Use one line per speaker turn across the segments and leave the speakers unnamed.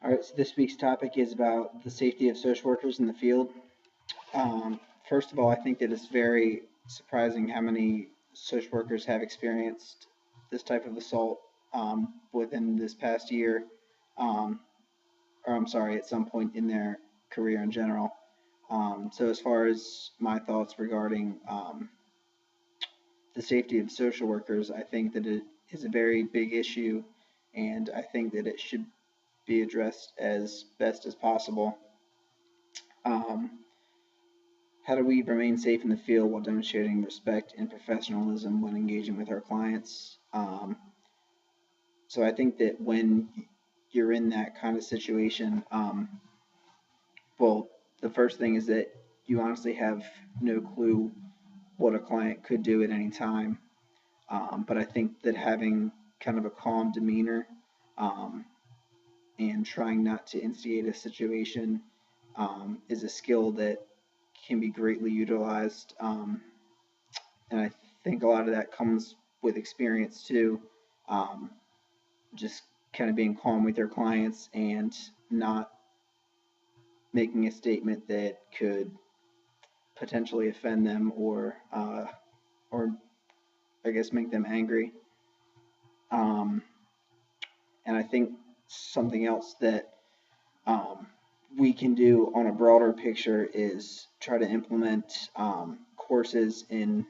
All right, so this week's topic is about the safety of social workers in the field. First of all, I think that it's very surprising how many social workers have experienced this type of assault within this past year, um, or I'm sorry, at some point in their career in general. So, as far as my thoughts regarding the safety of social workers, I think that it is a very big issue, and I think that it should be addressed as best as possible. Um, how do we remain safe in the field while demonstrating respect and professionalism when engaging with our clients? So I think that when you're in that kind of situation, well, the first thing is that you honestly have no clue what a client could do at any time. But I think that having kind of a calm demeanor um, and trying not to instigate a situation is a skill that can be greatly utilized. And I think a lot of that comes with experience too. Um, just kind of being calm with your clients and not making a statement that could potentially offend them or I guess make them angry. Um, and I think something else that um, we can do on a broader picture is try to implement courses in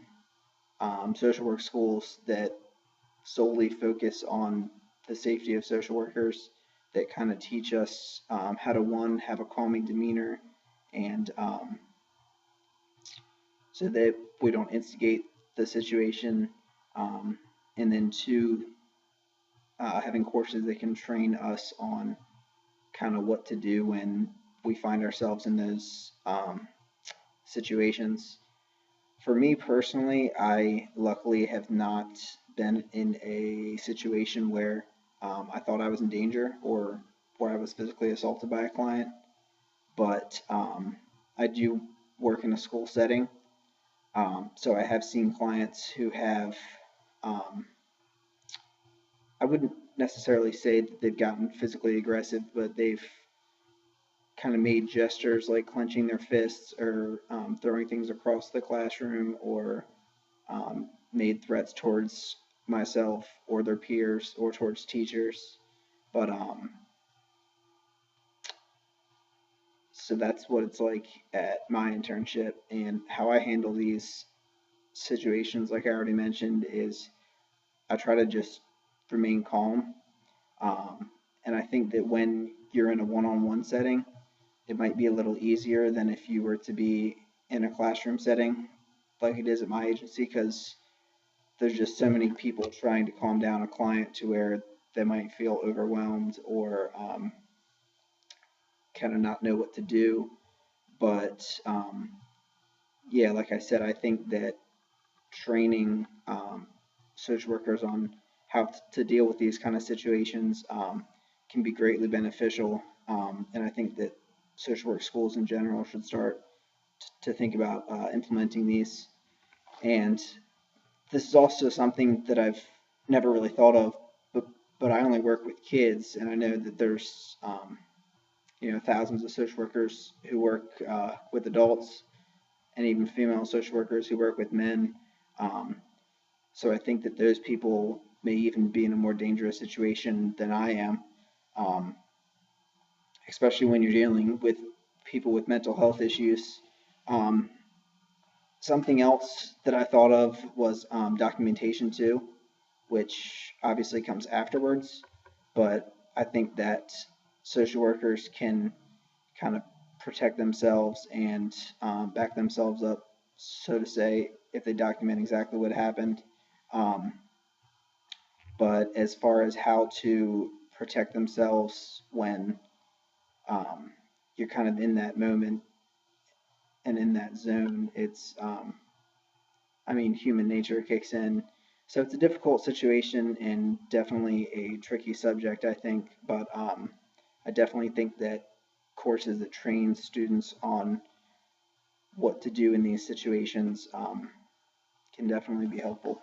social work schools that solely focus on the safety of social workers, that kind of teach us how to, one, have a calming demeanor, and so that we don't instigate the situation, um, and then two, having courses that can train us on kind of what to do when we find ourselves in those situations. For me personally, I luckily have not been in a situation where I thought I was in danger or where I was physically assaulted by a client, but I do work in a school setting. So I have seen clients who have, um, I wouldn't necessarily say that they've gotten physically aggressive, but they've kind of made gestures like clenching their fists or throwing things across the classroom or made threats towards myself or their peers or towards teachers. But so that's what it's like at my internship, and how I handle these situations, like I already mentioned, is I try to just remain calm. And I think that when you're in a one-on-one setting, it might be a little easier than if you were to be in a classroom setting like it is at my agency, because there's just so many people trying to calm down a client to where they might feel overwhelmed or kind of not know what to do. But yeah, like I said, I think that training social workers on how to deal with these kind of situations can be greatly beneficial. And I think that social work schools in general should start to think about implementing these. And this is also something that I've never really thought of, but but I only work with kids, and I know that there's thousands of social workers who work with adults, and even female social workers who work with men. Um, so I think that those people may even be in a more dangerous situation than I am, um, especially when you're dealing with people with mental health issues. Um, Something else that I thought of was documentation too, which obviously comes afterwards, but I think that social workers can kind of protect themselves and back themselves up, so to say, if they document exactly what happened. Um, but as far as how to protect themselves when um, you're kind of in that moment and in that zone, I mean, human nature kicks in. So it's a difficult situation and definitely a tricky subject, I think. But I definitely think that courses that train students on what to do in these situations can definitely be helpful.